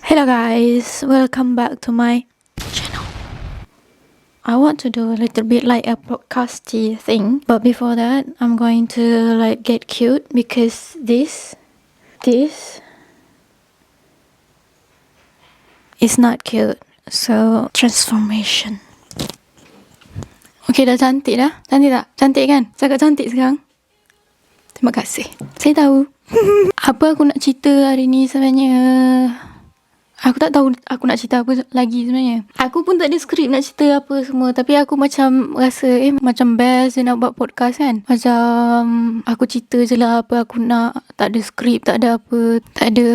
Hello guys, welcome back to my channel. I want to do a little bit like a podcasty thing, but before that, I'm going to like get cute because this is not cute. So transformation. Okay, dah cantik dah. Cantik tak? Cantik kan? Cakap cantik sekarang. Terima kasih. Saya tahu. Apa aku nak cerita hari ni sebenarnya? Aku tak tahu aku nak cerita apa lagi sebenarnya. Aku pun tak ada skrip nak cerita apa semua. Tapi aku macam rasa macam best je nak buat podcast kan. Macam aku cerita je lah apa aku nak. Tak ada skrip, tak ada apa. Tak ada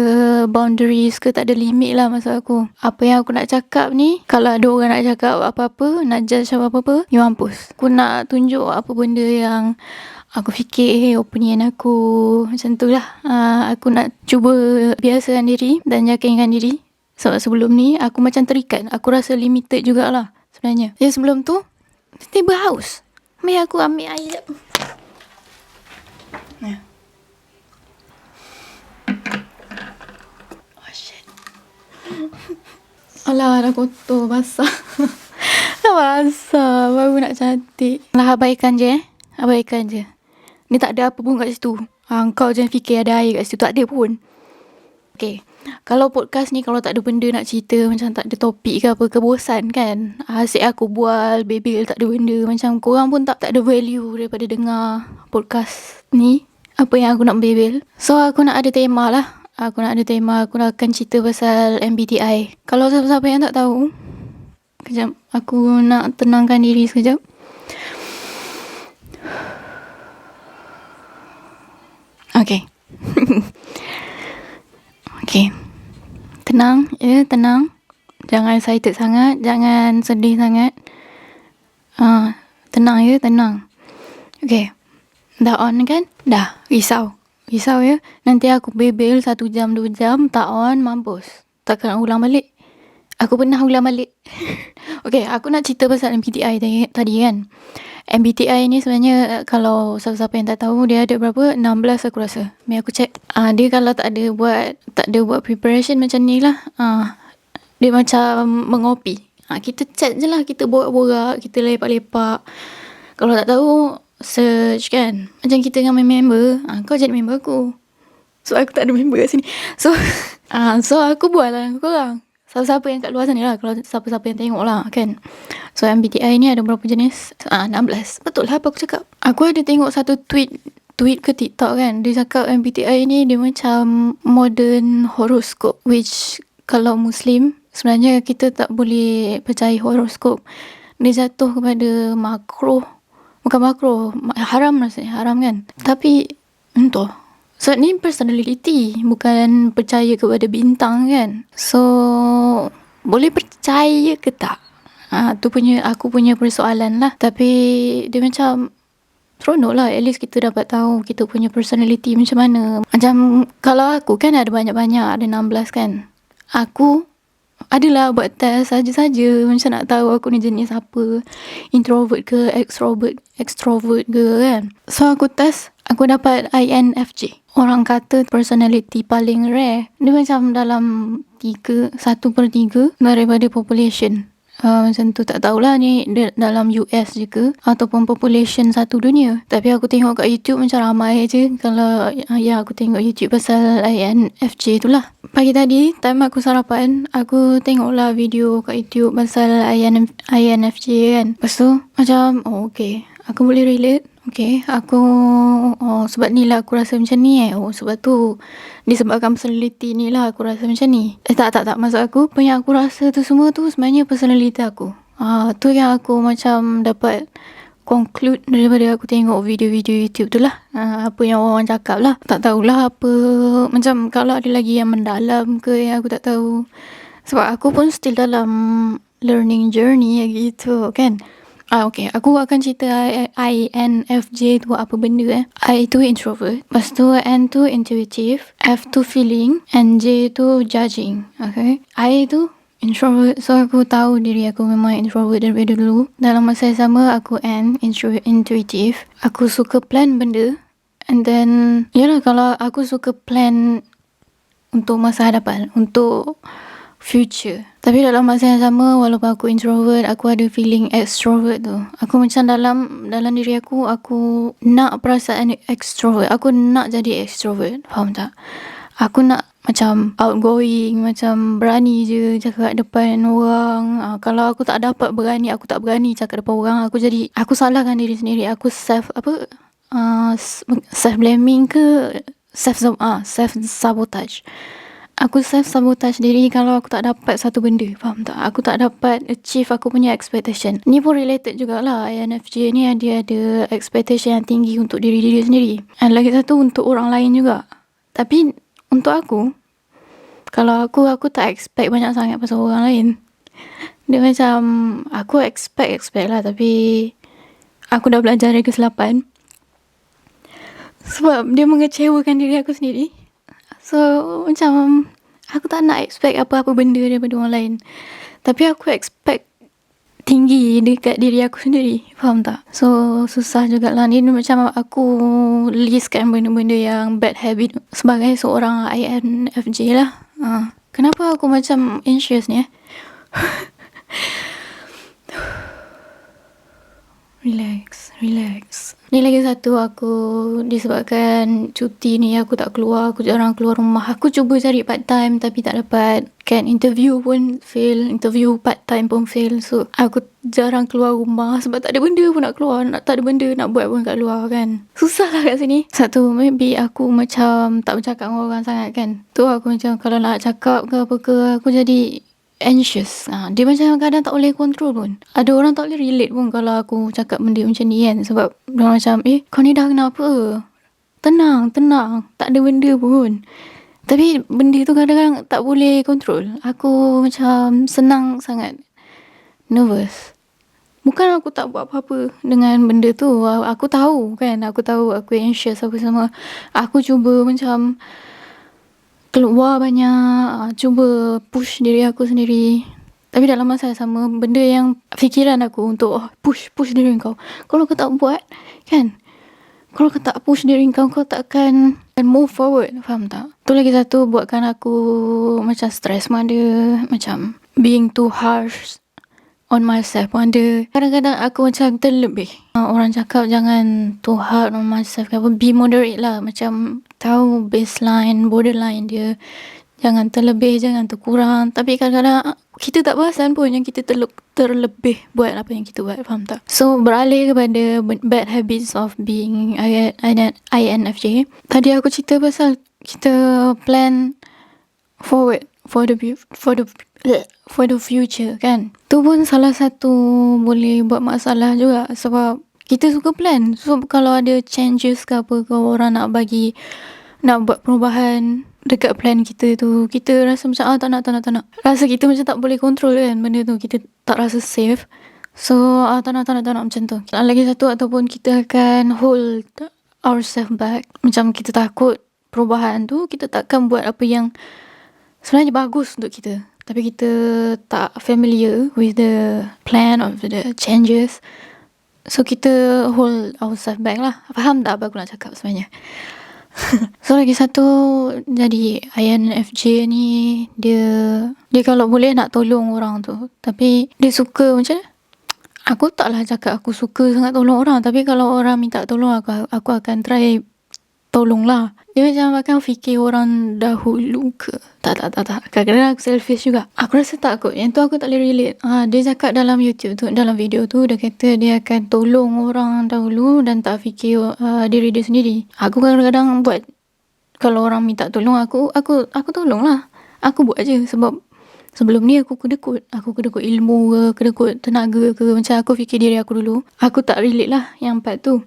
boundaries ke, tak ada limit lah maksud aku. Apa yang aku nak cakap ni, kalau ada orang nak cakap apa-apa, nak judge apa-apa, you mampus. Aku nak tunjuk apa benda yang aku fikir opinion aku. Macam tu lah. Aku nak cuba biasakan diri dan yakinkan diri. Sebab sebelum ni aku macam terikat. Aku rasa limited jugalah sebenarnya. Jadi sebelum tu tiba haus. Mari aku ambil air jap. Oh shit. Alah, dah kotor, basah. Dah basah, baru nak cantik. Lah, abaikan je abaikan je. Ni tak ada apa pun kat situ. Kau jangan fikir ada air kat situ. Tak ada pun. Okay. Kalau podcast ni, kalau tak ada benda nak cerita, macam tak ada topik ke apa, kebosan kan. Asyik aku bual, bebel, tak ada benda. Macam korang pun tak ada value daripada dengar podcast ni. Apa yang aku nak bebel. So aku nak ada tema lah. Aku nak akan cerita pasal MBTI. Kalau siapa-siapa yang tak tahu, kejap, aku nak tenangkan diri sekejap. Okay. Okay. Tenang, tenang. Jangan excited sangat, jangan sedih sangat. Tenang tenang. Okay. Dah on kan? Dah. Risau ya. Nanti aku bebel 1 jam 2 jam tak on, mampus. Takkan ulang balik. Aku pernah ulang balik. Okay, aku nak cerita pasal MBTI tadi kan. MBTI ni sebenarnya, kalau siapa-siapa yang tak tahu, dia ada berapa? 16 aku rasa. Mari aku check. Dia kalau tak ada buat preparation macam ni lah. Dia macam mengopi. Kita chat je lah, kita borak-borak, kita lepak-lepak. Kalau tak tahu, search kan. Macam kita dengan member. Kau jadi member aku. So aku tak ada member kat sini. So aku buat lah korang. Siapa-siapa yang kat luar sana lah. Kalau siapa-siapa yang tengok lah kan. So MBTI ni ada berapa jenis? 16. Betul lah apa aku cakap. Aku ada tengok satu tweet ke TikTok kan. Dia cakap MBTI ni dia macam modern horoscope. Which kalau Muslim, sebenarnya kita tak boleh percaya horoskop. Dia jatuh kepada makruh. Bukan makruh, haram rasanya. Haram kan. Tapi entah. So ni personality, bukan percaya kepada bintang kan. So boleh percaya ke tak? Tu aku punya persoalan lah. Tapi dia macam seronok lah. At least kita dapat tahu kita punya personality macam mana. Macam kalau aku kan ada banyak-banyak, ada 16 kan. Aku adalah buat test saja-saja. Macam nak tahu aku ni jenis apa. Introvert ke extrovert ke kan. So aku test, aku dapat INFJ. Orang kata personality paling rare. Dia macam dalam 1/3 daripada population. Macam tu, tak tahulah ni dalam US je ke ataupun population satu dunia. Tapi aku tengok kat YouTube macam ramai je. Kalau aku tengok YouTube pasal INFJ tu lah. Pagi tadi time aku sarapan, aku tengoklah video kat YouTube pasal INFJ kan. Lepas tu macam okay, aku boleh relate. Okay, aku sebab ni lah aku rasa macam ni sebab tu disebabkan personality ni lah aku rasa macam ni. Tak maksud aku, apa yang aku rasa tu semua tu sebenarnya personality aku. Tu yang aku macam dapat conclude daripada aku tengok video-video YouTube tu lah. Apa yang orang cakap lah. Tak tahulah apa, macam kalau ada lagi yang mendalam ke yang aku tak tahu. Sebab aku pun still dalam learning journey gitu kan. Okay, aku akan cerita INFJ tu apa benda I tu introvert, lepas tu N tu intuitive, F tu feeling, and J tu judging. Okay, I tu introvert. So aku tahu diri aku memang introvert daripada dulu. Dalam masa yang sama aku intuitive. Aku suka plan benda. And then yalah, kalau aku suka plan untuk masa hadapan, untuk future. Tapi dalam masa yang sama, walaupun aku introvert, aku ada feeling extrovert tu. Aku macam dalam diri aku nak perasaan extrovert. Aku nak jadi extrovert. Faham tak? Aku nak macam outgoing, macam berani je cakap depan orang. Kalau aku tak dapat berani, aku tak berani cakap depan orang, aku salahkan diri sendiri. Aku self blaming ke self sabotage. Aku self sabotage diri kalau aku tak dapat satu benda. Faham tak? Aku tak dapat achieve aku punya expectation. Ni pun related jugalah. INFJ ni dia ada expectation yang tinggi untuk diri sendiri. Dan lagi satu untuk orang lain juga. Tapi untuk aku, kalau aku tak expect banyak sangat pasal orang lain. Dia macam aku expect lah, tapi aku dah belajar dari kesilapan. Sebab dia mengecewakan diri aku sendiri. So macam aku tak nak expect apa-apa benda daripada orang lain. Tapi aku expect tinggi dekat diri aku sendiri. Faham tak? So susah jugalah. Ni macam aku listkan benda-benda yang bad habit sebagai seorang INFJ lah. Kenapa aku macam anxious ni Relax. Ni lagi satu, aku disebabkan cuti ni aku tak keluar, aku jarang keluar rumah. Aku cuba cari part time tapi tak dapat. Kan interview pun fail, interview part time pun fail. So aku jarang keluar rumah sebab tak ada benda pun nak keluar, tak ada benda nak buat pun kat luar kan. Susah lah kat sini. Satu, maybe aku macam tak bercakap dengan orang sangat kan. Tu aku macam kalau nak cakap ke apa ke, aku jadi anxious. Dia macam kadang tak boleh control pun. Ada orang tak boleh relate pun kalau aku cakap benda macam ni kan. Sebab dia macam kau ni dah kenapa? Tenang, tak ada benda pun. Tapi benda tu kadang-kadang tak boleh control. Aku macam senang sangat nervous. Bukan aku tak buat apa-apa dengan benda tu. Aku tahu aku anxious apa semua. Aku cuba macam keluar banyak, cuba push diri aku sendiri. Tapi dalam masa yang sama, benda yang fikiran aku untuk push diri kau. Kalau kau tak buat, kan? Kalau kau tak push diri kau takkan move forward. Faham tak? Tu lagi satu buatkan aku macam stress pun ada. Macam being too harsh on myself pun ada. Kadang-kadang aku macam terlebih. Orang cakap jangan too hard on myself. Be moderate lah. Macam tahu baseline, borderline dia. Jangan terlebih, jangan terkurang. Tapi kadang-kadang kita tak perasan pun yang kita terlebih buat apa yang kita buat. Faham tak? So beralih kepada bad habits of being INFJ. Tadi aku cerita pasal kita plan forward for the future kan. Tu pun salah satu boleh buat masalah juga. Sebab kita suka plan. So kalau ada changes ke apa ke, orang nak buat perubahan dekat plan kita tu, kita rasa macam tak nak. Rasa kita macam tak boleh control kan benda tu. Kita tak rasa safe. So tak nak macam tu. Lagi satu, ataupun kita akan hold ourselves back. Macam kita takut perubahan tu, kita takkan buat apa yang sebenarnya bagus untuk kita. Tapi kita tak familiar with the plan of the changes. So kita hold ourselves back lah. Faham tak apa aku nak cakap sebenarnya? So lagi satu, jadi INFJ ni dia kalau boleh nak tolong orang tu, tapi dia suka macam mana? Aku taklah cakap aku suka sangat tolong orang, tapi kalau orang minta tolong aku akan try tolong lah. Dia macam akan fikir orang dahulu ke. Tak. Kadang-kadang aku selfish juga. Aku rasa takut. Yang tu aku tak boleh relate. Dia cakap dalam YouTube tu, dalam video tu, dia kata dia akan tolong orang dahulu dan tak fikir diri dia sendiri. Aku kadang-kadang buat, kalau orang minta tolong aku tolong lah. Aku buat je. Sebab sebelum ni aku kedekut ilmu ke, kedekut tenaga ke. Macam aku fikir diri aku dulu. Aku tak relate lah yang part tu.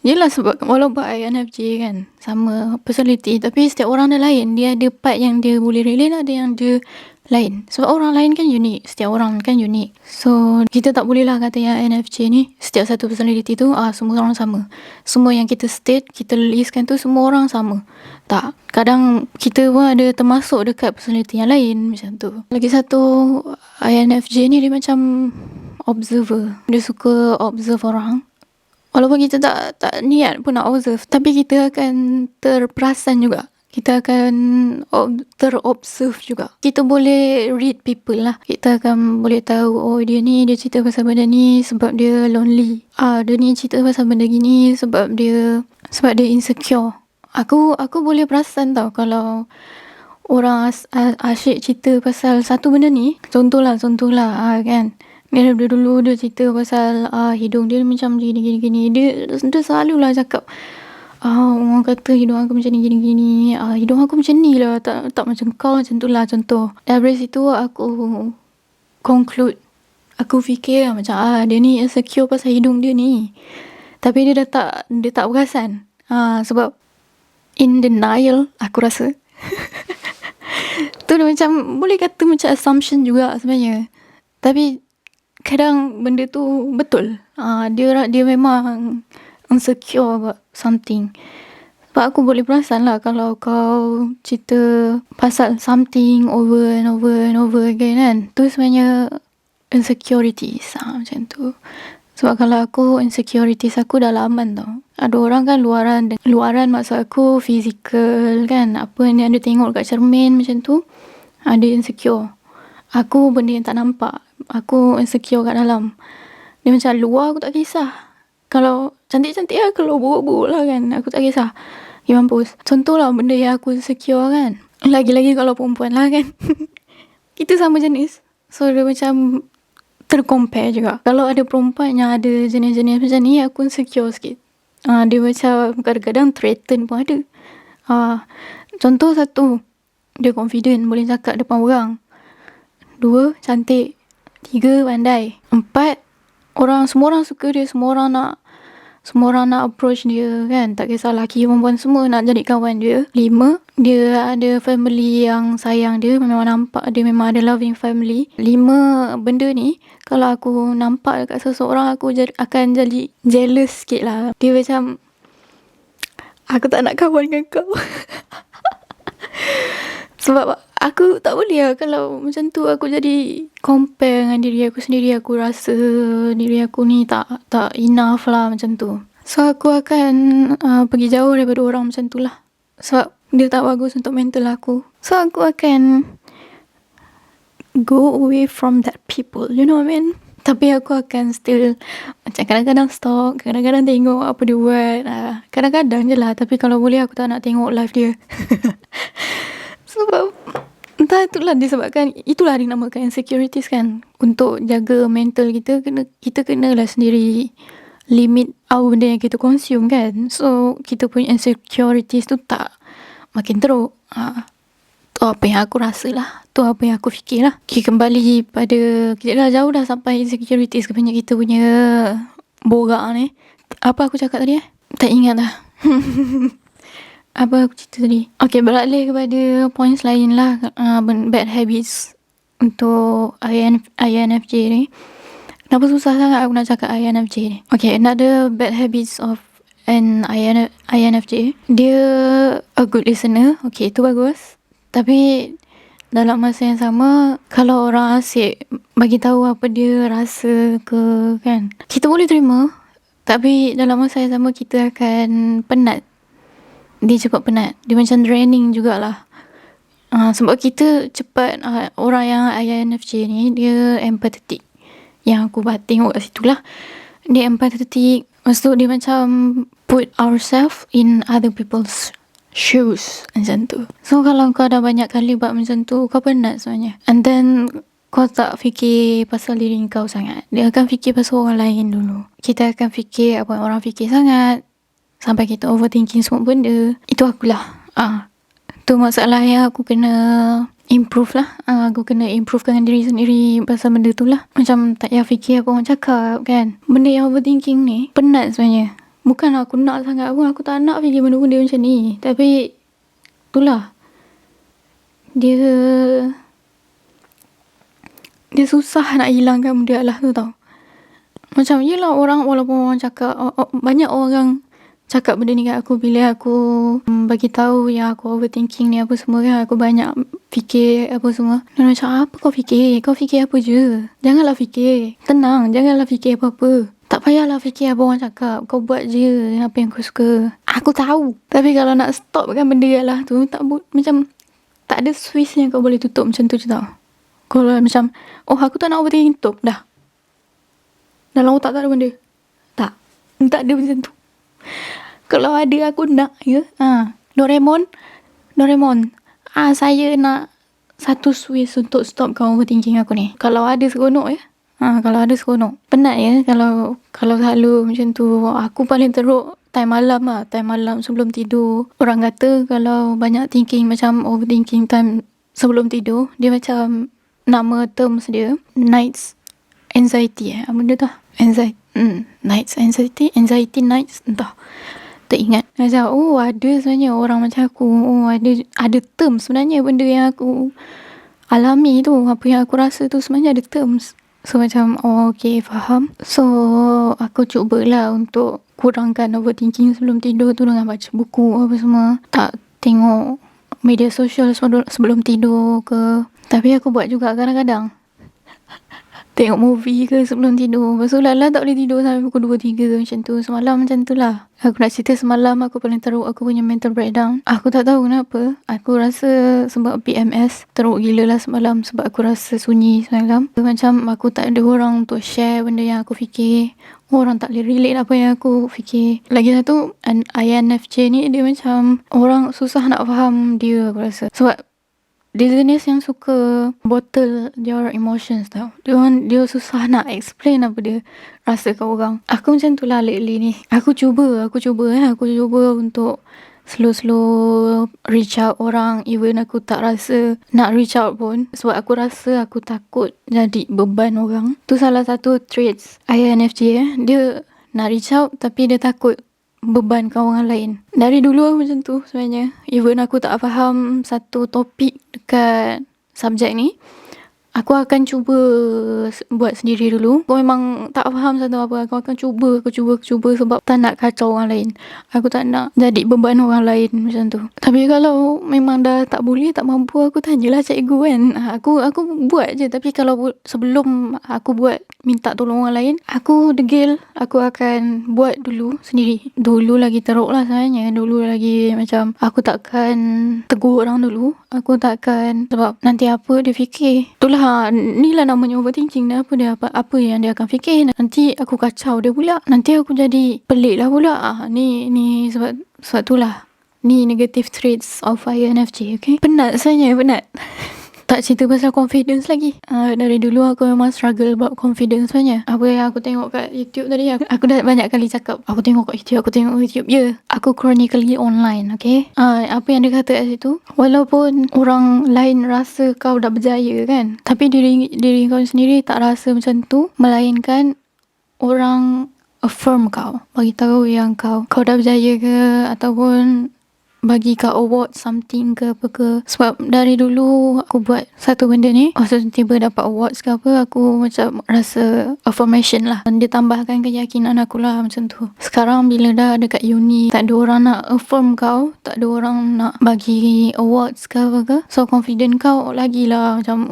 Yelah, sebab walaupun INFJ kan sama personality, tapi setiap orang dia lain. Dia ada part yang dia boleh relate, ada yang dia lain. Sebab orang lain kan unik, setiap orang kan unik. So kita tak boleh lah kata yang INFJ ni setiap satu personality tu semua orang sama. Semua yang kita state, kita listkan tu semua orang sama. Tak, kadang kita pun ada termasuk dekat personality yang lain macam tu. Lagi satu, INFJ ni dia macam observer. Dia suka observe orang. Walaupun kita tak niat pun nak observe, tapi kita akan terperasan juga. Kita akan terobserve juga. Kita boleh read people lah. Kita akan boleh tahu, oh dia cerita pasal benda ni sebab dia lonely. Dia ni cerita pasal benda gini sebab dia insecure. Aku boleh perasan tau kalau orang asyik cerita pasal satu benda ni. Contohlah kan. Dia dulu dia cerita pasal hidung dia macam gini. Dia selalulah cakap, orang kata hidung aku macam ni gini. Hidung aku macam ni lah, tak macam kau, macam tu lah contoh. Dari situ aku conclude, aku fikir macam dia ni insecure pasal hidung dia ni. Tapi dia tak perasan. Sebab in denial aku rasa. Tu dia macam boleh kata macam assumption juga sebenarnya. Tapi kadang benda tu betul. Dia memang insecure about something. Sebab aku boleh perasan lah kalau kau cerita pasal something over and over again kan. Tu sebenarnya insecurities. Macam tu. Sebab kalau aku, insecurities aku dalaman tau. Ada orang kan luaran maksud aku physical kan. Apa yang dia tengok kat cermin macam tu, dia insecure. Aku benda yang tak nampak, aku insecure kat dalam. Dia macam luar aku tak kisah. Kalau cantik-cantik lah, kalau buruk-buruk lah kan, aku tak kisah. Ya mampus. Contoh lah benda yang aku insecure kan. Lagi-lagi kalau perempuan lah kan. Kita sama jenis. So dia macam tercompare juga. Kalau ada perempuan yang ada jenis-jenis macam ni, aku insecure sikit. Dia macam kadang-kadang threaten pun ada. Contoh satu, dia confident, boleh cakap depan orang. 2, cantik. 3, pandai. 4, semua orang suka dia, semua orang nak approach dia kan. Tak kisah lelaki perempuan semua nak jadi kawan dia. 5, dia ada family yang sayang dia, memang nampak dia memang ada loving family. 5 benda ni kalau aku nampak dekat seseorang, aku akan jadi jealous sikit lah. Dia macam, aku tak nak kawan dengan kau. Sebab aku tak boleh lah kalau macam tu. Aku jadi compare dengan diri aku sendiri. Aku rasa diri aku ni tak enough lah macam tu. So aku akan pergi jauh daripada orang macam tu lah. Sebab dia tak bagus untuk mental aku. So aku akan go away from that people, you know what I mean? Tapi aku akan still macam kadang-kadang stalk, kadang-kadang tengok apa dia buat. Kadang-kadang je lah. Tapi kalau boleh aku tak nak tengok live dia. Sebab entah, itulah dinamakan insecurities kan. Untuk jaga mental kita, kita kenalah sendiri limit apa benda yang kita consume kan. So kita punya insecurities tu tak makin teruk. Tu apa yang aku rasa lah, tu apa yang aku fikir lah. Okay, kembali pada, kita dah jauh dah sampai insecurities kebanyakan kita punya borak ni. Apa aku cakap tadi tak ingat dah. Apa aku cerita tadi? Okay, beralih kepada points lain lah. Bad habits untuk INFJ ni. Kenapa susah sangat aku nak cakap INFJ ni? Okay, another bad habits of an INFJ. Dia a good listener. Okay, itu bagus. Tapi dalam masa yang sama, kalau orang asyik bagi tahu apa dia rasa ke kan, kita boleh terima. Tapi dalam masa yang sama kita akan penat. Dia cepat penat. Dia macam draining jugalah. Sebab kita cepat, orang yang INFJ ni dia empathetic. Yang aku tengok kat situ lah. Dia empathetic. Lepas tu dia macam put ourselves in other people's shoes macam tu. So kalau kau dah banyak kali buat macam tu, kau penat sebenarnya. And then kau tak fikir pasal diri kau sangat. Dia akan fikir pasal orang lain dulu. Kita akan fikir apa orang fikir sangat, sampai kita overthinking semua benda. Itu akulah. Tu masalah yang aku kena improve lah. Aku kena improvekan diri sendiri pasal benda tu lah. Macam tak payah fikir apa orang cakap kan. Benda yang overthinking ni penat sebenarnya. Bukan aku nak sangat pun, aku tak nak fikir benda-benda macam ni. Tapi itulah, dia susah nak hilangkan benda lah tu tau. Macam yelah, orang walaupun orang cakap, banyak orang cakap benda ni kat aku bila aku bagi tahu yang aku overthinking ni apa semua kan. Aku banyak fikir apa semua. Dan macam, apa kau fikir? Kau fikir apa je? Janganlah fikir. Tenang, janganlah fikir apa-apa. Tak payahlah fikir apa orang cakap. Kau buat je apa yang kau suka. Aku tahu. Tapi kalau nak stop kan benda lah tu, macam tak ada switch yang kau boleh tutup macam tu je tau. Kalau macam, aku tak nak overthinking, tutup. Dah. Dalam otak tak ada benda. Tak ada macam tu. Kalau ada aku nak ya. Doraemon. Saya nak satu switch untuk stopkan overthinking aku ni. Kalau ada seronok ya. Kalau ada seronok. Penat ya kalau selalu macam tu. Aku paling teruk time malam lah. Time malam sebelum tidur. Orang kata kalau banyak thinking, macam overthinking time sebelum tidur, dia macam, nama terms dia nights anxiety apa benda tu? Nights anxiety nights, entah, tak ingat. Macam ada sebenarnya orang macam aku. Ada term sebenarnya benda yang aku alami tu, apa yang aku rasa tu sebenarnya ada terms. So macam okay, faham. So aku cubalah untuk kurangkan overthinking sebelum tidur tu dengan baca buku apa semua. Tak tengok media sosial sebelum tidur ke. Tapi aku buat juga kadang-kadang. Tengok movie ke sebelum tidur. Lepas tu Lala tak boleh tidur sampai pukul 2-3 macam tu. Semalam macam tu lah. Aku nak cerita semalam aku paling teruk. Aku punya mental breakdown. Aku tak tahu kenapa. Aku rasa sebab PMS. Teruk gila lah semalam. Sebab aku rasa sunyi semalam. Macam aku tak ada orang untuk share benda yang aku fikir. Orang tak boleh relate apa yang aku fikir. Lagi satu, INFJ ni dia macam orang susah nak faham dia, aku rasa. Sebab dia jenis yang suka bottle their emotions tau. Dia susah nak explain apa dia rasa kat orang. Aku macam tu lah lately ni. Aku cuba untuk slow reach out orang. Even aku tak rasa nak reach out pun. Sebab aku rasa aku takut jadi beban orang. Tu salah satu traits INFJ Dia nak reach out tapi dia takut bebankan orang lain. Dari dulu aku macam tu sebenarnya. Even aku tak faham satu topik dekat subjek ni, aku akan cuba buat sendiri dulu. Aku memang tak faham satu apa, aku akan cuba sebab tak nak kacau orang lain. Aku tak nak jadi beban orang lain macam tu. Tapi kalau memang dah tak boleh, tak mampu, aku tanyalah cikgu kan. Aku buat je. Tapi kalau sebelum aku buat minta tolong orang lain, aku degil, aku akan buat dulu sendiri. Dulu lagi teruk lah sebenarnya. Dulu lagi macam aku takkan tegur orang dulu. Aku takkan, sebab nanti apa dia fikir. Itulah, ni lah namanya overthinking. Apa yang dia akan fikir. Nanti aku kacau dia pula. Nanti aku jadi pelik lah pula. Ni sebab tu lah. Ni negative traits of INFJ, okay? Penat sebenarnya, penat. Tak cerita pasal confidence lagi. Dari dulu aku memang struggle about confidence sebenarnya. Apa yang aku tengok kat YouTube tadi, aku dah banyak kali cakap, aku tengok kat YouTube. Aku chronically online, okay? Apa yang dia kata kat situ, walaupun orang lain rasa kau dah berjaya kan, tapi diri kau sendiri tak rasa macam tu. Melainkan orang affirm kau, bagi tahu yang kau dah berjaya ke, ataupun bagi kau award something ke apa ke. Sebab dari dulu aku buat satu benda ni, tiba dapat awards ke apa, aku macam rasa affirmation lah. Dia tambahkan keyakinan aku lah macam tu. Sekarang bila dah dekat uni, tak ada orang nak affirm kau, tak ada orang nak bagi awards ke apa ke, so confident kau lagi lah macam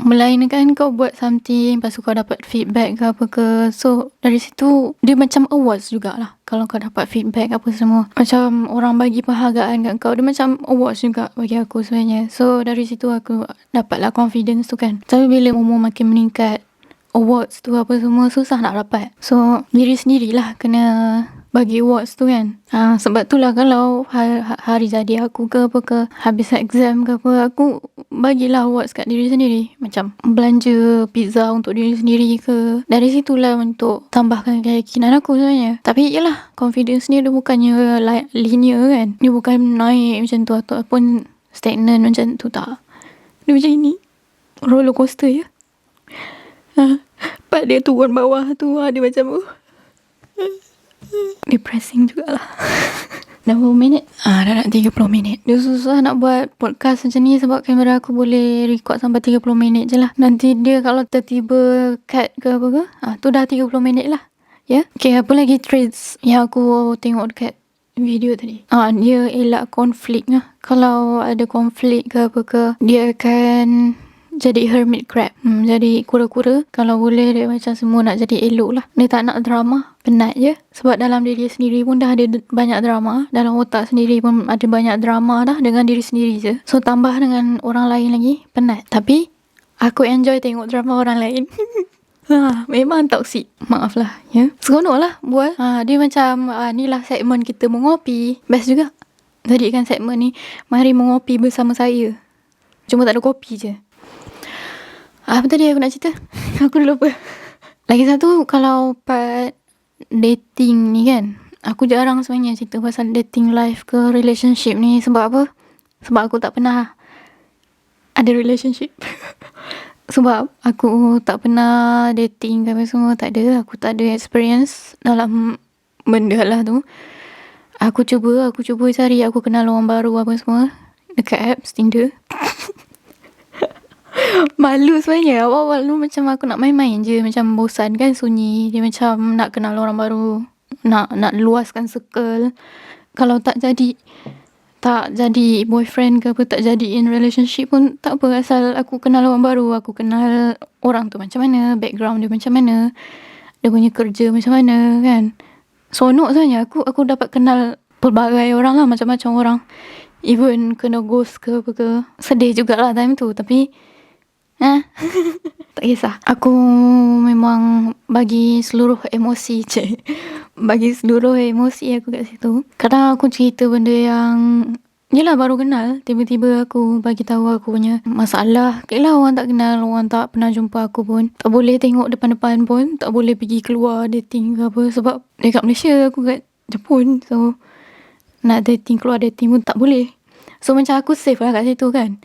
melainkan kau buat something, lepas tu kau dapat feedback ke apa ke. So dari situ dia macam awards jugalah. Kalau kau dapat feedback apa semua, macam orang bagi penghargaan kat kau, dia macam awards juga bagi aku sebenarnya. So dari situ aku dapatlah confidence tu kan. Tapi bila umur makin meningkat, awards tu apa semua susah nak dapat. So diri sendirilah kena bagi awards tu kan. Sebab tu lah kalau hari jadi aku ke apa ke, habis exam ke apa, aku bagilah awards kat diri sendiri. Macam belanja pizza untuk diri sendiri ke. Dari situlah untuk tambahkan keyakinan aku sebenarnya. Tapi yelah, confidence ni dia bukannya linear kan. Dia bukan naik macam tu ataupun stagnant macam tu, tak. Dia macam ini, roller coaster je. Part dia turun bawah tu, dia macam depressing jugalah. Dah berapa minit? Dah nak 30 minit. Dia susah nak buat podcast macam ni sebab kamera aku boleh record sampai 30 minit je lah. Nanti dia kalau tiba-tiba cut ke apa ke, tu dah 30 minit lah. Ya? Okay, apa lagi traits yang aku tengok dekat video tadi? Dia elak konflik lah. Kalau ada konflik ke apa ke, dia akan jadi hermit crab. Jadi kura-kura. Kalau boleh dia macam semua nak jadi elok lah. Dia tak nak drama. Penat je. Sebab dalam diri sendiri pun dah ada banyak drama. Dalam otak sendiri pun ada banyak drama dah dengan diri sendiri je. So tambah dengan orang lain lagi, penat. Tapi aku enjoy tengok drama orang lain. Memang toksik. Maaf lah ya. Seronok lah buat. Dia macam ni lah segmen kita mengopi. Best juga. Jadikan segmen ni mari mengopi bersama saya. Cuma tak ada kopi je. Apa tadi aku nak cerita? Aku dah lupa. Lagi satu, kalau part dating ni kan, aku jarang sebenarnya cerita pasal dating life ke relationship ni. Sebab apa? Sebab aku tak pernah ada relationship. Sebab aku tak pernah dating ke apa semua. Tak ada. Aku tak ada experience dalam benda lah tu. Aku cuba cari, aku kenal orang baru apa semua dekat apps Tinder. Malu sebenarnya. Awal-awal tu macam aku nak main-main je. Macam bosan kan, sunyi. Dia macam nak kenal orang baru. Nak luaskan circle. Kalau tak jadi boyfriend ke apa, tak jadi in relationship pun tak apa. Asal aku kenal orang baru. Aku kenal orang tu macam mana, background dia macam mana, dia punya kerja macam mana kan. Seronok sebenarnya. Aku dapat kenal pelbagai orang lah, macam-macam orang. Even kena ghost ke apa ke. Sedih jugalah time tu. Tapi tak kisah. Aku memang bagi seluruh emosi bagi seluruh emosi aku kat situ. Kadang aku cerita benda yang yelah baru kenal, tiba-tiba aku bagi tahu aku punya masalah. Kira orang tak kenal, orang tak pernah jumpa aku pun, tak boleh tengok depan-depan pun, tak boleh pergi keluar dating ke apa. Sebab dekat Malaysia, aku kat Jepun. So nak dating, keluar dating pun tak boleh. So macam aku safe lah kat situ kan.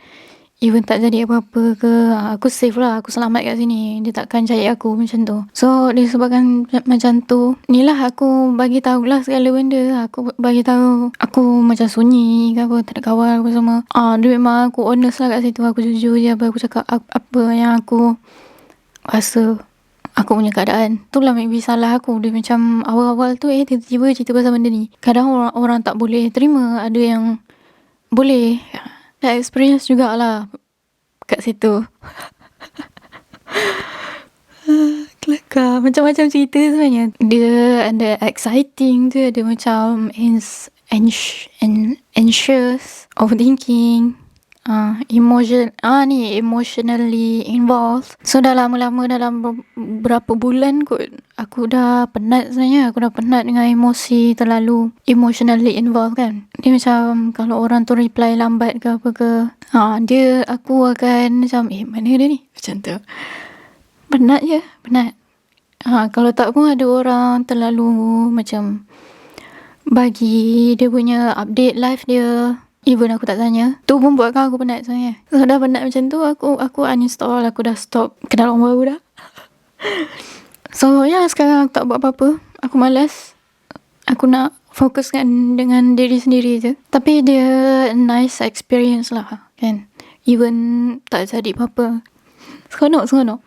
Even tak jadi apa-apa ke, aku safe lah, aku selamat kat sini. Dia takkan cari aku macam tu. So disebabkan macam tu, ni lah aku bagi tahu lah segala benda. Aku bagi tahu aku macam sunyi ke apa, tak ada kawan apa semua. Dia memang aku honest lah kat situ. Aku jujur je apa aku cakap, apa yang aku rasa, aku punya keadaan. Itulah maybe salah aku. Dia macam awal-awal tu tiba-tiba cerita pasal benda ni. Kadang orang tak boleh terima, ada yang boleh. Dah experience jugalah kat situ. Kelakar. Macam-macam cerita sebenarnya. Dia ada exciting tu, ada macam anxious, overthinking, emotionally involved. So dah lama-lama, dalam berapa bulan kot, aku dah penat sebenarnya. Aku dah penat dengan emosi terlalu emotionally involved kan. Dia macam kalau orang tu reply lambat ke apa ke, aku akan macam mana dia ni, macam tu. Penat je, penat. Kalau tak pun ada orang terlalu macam bagi dia punya update live dia, even aku tak tanya, tu pun buatkan aku penat sebenarnya. So dah penat macam tu, aku uninstall, aku dah stop kenal orang baru dah. So sekarang aku tak buat apa-apa. Aku malas. Aku nak fokuskan dengan diri sendiri je. Tapi dia nice experience lah kan. Even tak jadi apa-apa, seronok.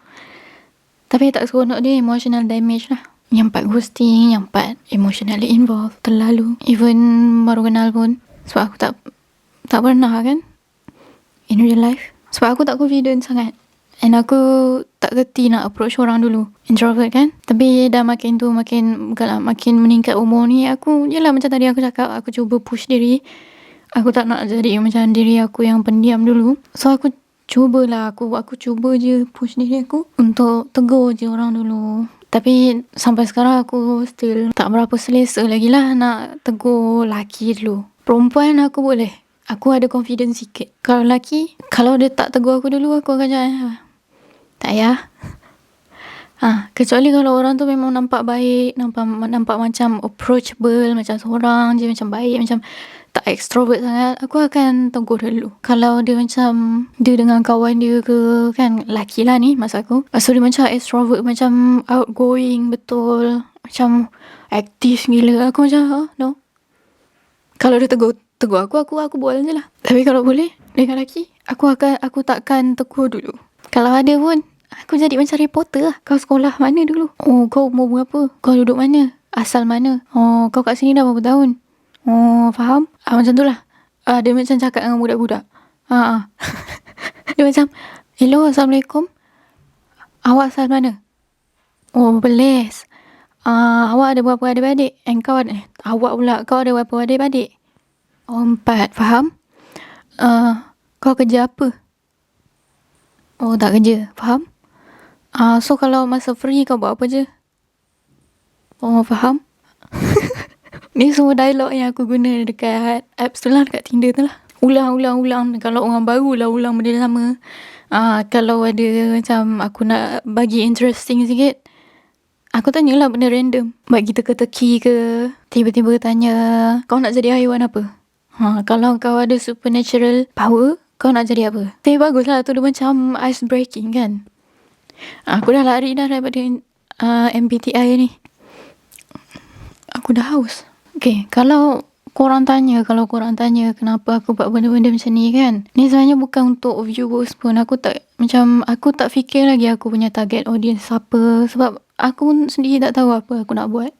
Tapi tak seronok dia emotional damage lah. Yang part ghosting, yang part emotionally involved, terlalu. Even baru kenal pun. Sebab aku tak pernah kan in real life. Sebab aku tak confident sangat. And aku tak kerti nak approach orang dulu. Introvert kan. Tapi dah makin meningkat umur ni, aku yelah macam tadi aku cakap, aku cuba push diri. Aku tak nak jadi macam diri aku yang pendiam dulu. So aku cubalah, aku cuba je push diri aku untuk tegur je orang dulu. Tapi sampai sekarang aku still tak berapa selesa lagi lah nak tegur laki dulu. Perempuan aku boleh, aku ada confidence sikit. Kalau lelaki, kalau dia tak tegur aku dulu, aku akan cakap tak payah. Kecuali kalau orang tu memang nampak baik, nampak macam approachable, macam seorang je, macam baik, macam tak extrovert sangat, aku akan tegur dulu. Kalau dia macam dia dengan kawan dia ke kan, lelaki lah ni masa aku, so dia macam extrovert, macam outgoing betul, macam aktif gila, aku macam no. Kalau dia tegur aku buat je lah. Tapi kalau boleh dengan lelaki, aku takkan tegur dulu. Kalau ada pun, aku jadi macam reporter lah. Kau sekolah mana dulu? Oh, kau umur berapa? Kau duduk mana? Asal mana? Oh, kau kat sini dah berapa tahun? Oh, faham? Macam tu lah. Dia macam cakap dengan budak-budak. Dia macam, Hello, Assalamualaikum. Awak asal mana? Oh, Perlis. Awak ada berapa adik-beradik? Awak pula, kau ada berapa adik-beradik? Oh, 4. Faham? Kau kerja apa? Oh, tak kerja. Faham? So kalau masa free kau buat apa je? Oh, faham? Ni semua dialog yang aku guna dekat apps tu lah, dekat Tinder tu lah. Ulang. Kalau orang baru lah ulang benda sama. Kalau ada macam aku nak bagi interesting sikit, aku tanyalah benda random. Bagi teka-teki ke, tiba-tiba tanya, kau nak jadi haiwan apa? Kalau kau ada supernatural power, kau nak jadi apa? Tapi bagus lah tu, dia macam ice breaking kan. Aku dah lari dah daripada MBTI ni. Aku dah haus. Okay, kalau korang tanya kenapa aku buat benda-benda macam ni kan, ni sebenarnya bukan untuk viewers pun. Aku tak fikir lagi aku punya target audience siapa, sebab aku pun sendiri tak tahu apa aku nak buat.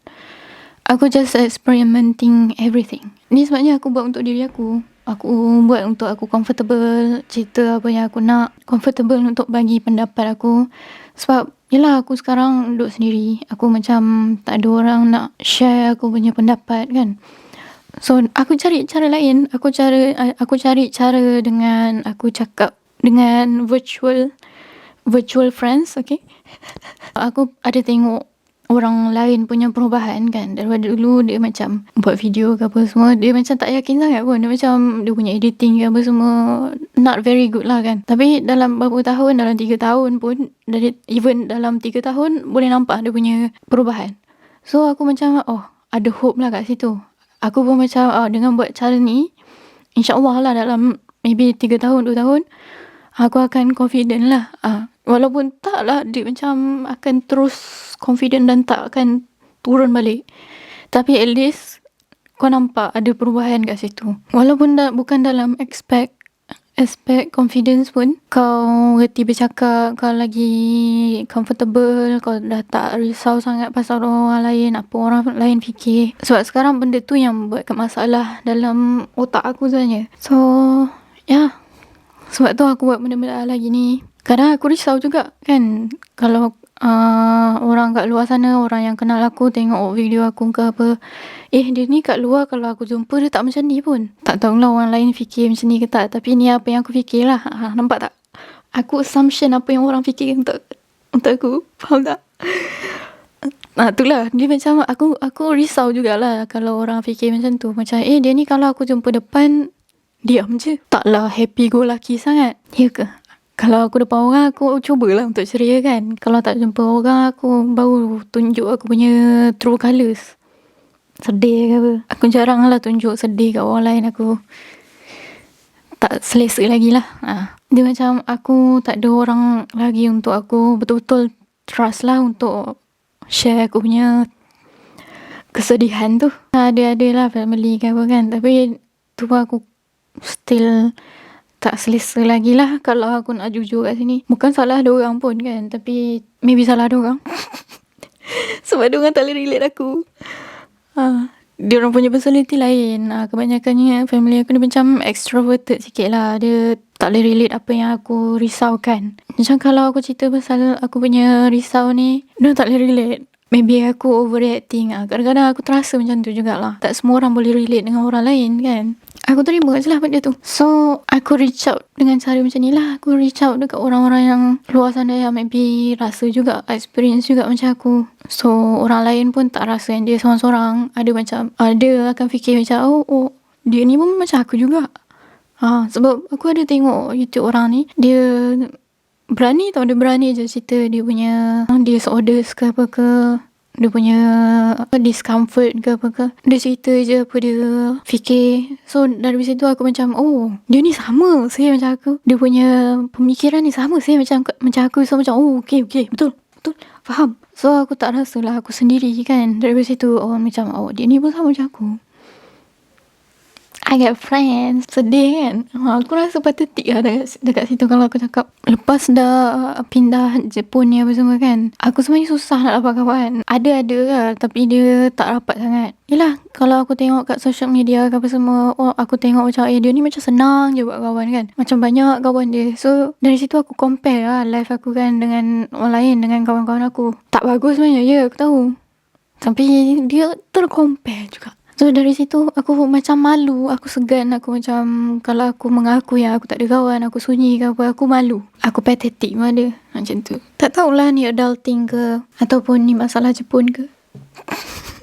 Aku just experimenting everything. Ni sebenarnya aku buat untuk diri aku. Aku buat untuk aku comfortable, cerita apa yang aku nak, comfortable untuk bagi pendapat aku. Sebab yelah, aku sekarang duduk sendiri. Aku macam tak ada orang nak share aku punya pendapat kan. So aku cari cara lain. Aku cari cara dengan aku cakap dengan virtual friends, okay. Aku ada tengok orang lain punya perubahan kan. Daripada dulu dia macam buat video ke apa semua, dia macam tak yakin sangat pun. Dia macam dia punya editing ke apa semua not very good lah kan. Tapi dalam beberapa tahun, dalam 3 tahun pun, even dalam 3 tahun boleh nampak dia punya perubahan. So aku macam ada hope lah kat situ. Aku pun macam dengan buat cara ni, InsyaAllah lah dalam maybe 3 tahun 2 tahun aku akan confident lah. Walaupun tak lah, dia macam akan terus confident dan tak akan turun balik. Tapi at least kau nampak ada perubahan kat situ. Walaupun bukan dalam aspek confidence pun, kau reti bercakap, kau lagi comfortable, kau dah tak risau sangat pasal orang lain, apa orang lain fikir. Sebab sekarang benda tu yang buatkan masalah dalam otak aku sebenarnya. So sebab tu aku buat benda-benda lagi ni. Kadang aku risau juga kan, kalau orang kat luar sana, orang yang kenal aku tengok video aku ke apa, dia ni kat luar kalau aku jumpa dia tak macam ni pun. Tak tahulah orang lain fikir macam ni ke tak, tapi ni apa yang aku fikir lah. Nampak tak? Aku assumption apa yang orang fikir untuk aku. Faham tak? Itulah, dia macam aku risau jugalah kalau orang fikir macam tu. Macam dia ni kalau aku jumpa depan diam je, taklah happy go lucky sangat, ya ke? Kalau aku depan orang, aku cubalah untuk ceria kan. Kalau tak jumpa orang, aku baru tunjuk aku punya true colours. Sedih ke apa, aku jarang lah tunjuk sedih kat orang lain. Aku tak selesa lagi lah. Dia macam aku tak ada orang lagi untuk aku betul-betul trust lah untuk share aku punya kesedihan tu. Ada lah family ke apa kan, tapi tu aku still tak selesa lagi lah kalau aku nak jujur kat sini. Bukan salah diorang pun kan, tapi maybe salah diorang. Sebab diorang tak boleh relate aku. Diorang punya personality lain. Kebanyakannya family aku ni macam extroverted sikit lah. Dia tak boleh relate apa yang aku risaukan. Macam kalau aku cerita pasal aku punya risau ni, diorang tak boleh relate. Maybe aku overreacting. Kadang-kadang aku terasa macam tu jugalah. Tak semua orang boleh relate dengan orang lain kan. Aku terima je lah benda tu. So aku reach out dengan cara macam ni lah. Aku reach out dekat orang-orang yang luar sana yang maybe rasa juga, experience juga macam aku. So orang lain pun tak rasa yang dia seorang-seorang. Ada macam, dia akan fikir macam dia ni pun macam aku juga. Sebab aku ada tengok YouTube orang ni, dia berani je cerita dia punya disorders ke apa ke, dia punya discomfort ke apa ke. Dia cerita je apa dia fikir. So dari situ aku macam dia ni sama saya macam aku. Dia punya pemikiran ni sama saya macam aku. So macam okay betul faham. So aku tak rasa lah aku sendiri kan. Dari situ macam dia ni pun sama macam aku. I get friends. Sedih kan? Aku rasa patetik lah dekat situ kalau aku cakap. Lepas dah pindah Jepun ni apa semua kan, aku sebenarnya susah nak dapat kawan. Ada lah, tapi dia tak rapat sangat. Yelah, kalau aku tengok kat social media ke apa semua, aku tengok macam dia ni macam senang je buat kawan kan. Macam banyak kawan dia. So dari situ aku compare lah life aku kan dengan orang lain, dengan kawan-kawan aku. Tak bagus sebenarnya, ya aku tahu. Tapi dia tercompare juga. So dari situ aku macam malu, aku segan, aku macam kalau aku mengaku yang aku tak ada kawan, aku sunyi ke apa, aku malu. Aku pathetic pun ada macam tu. Tak tahulah ni adulting ke, ataupun ni masalah Jepun ke.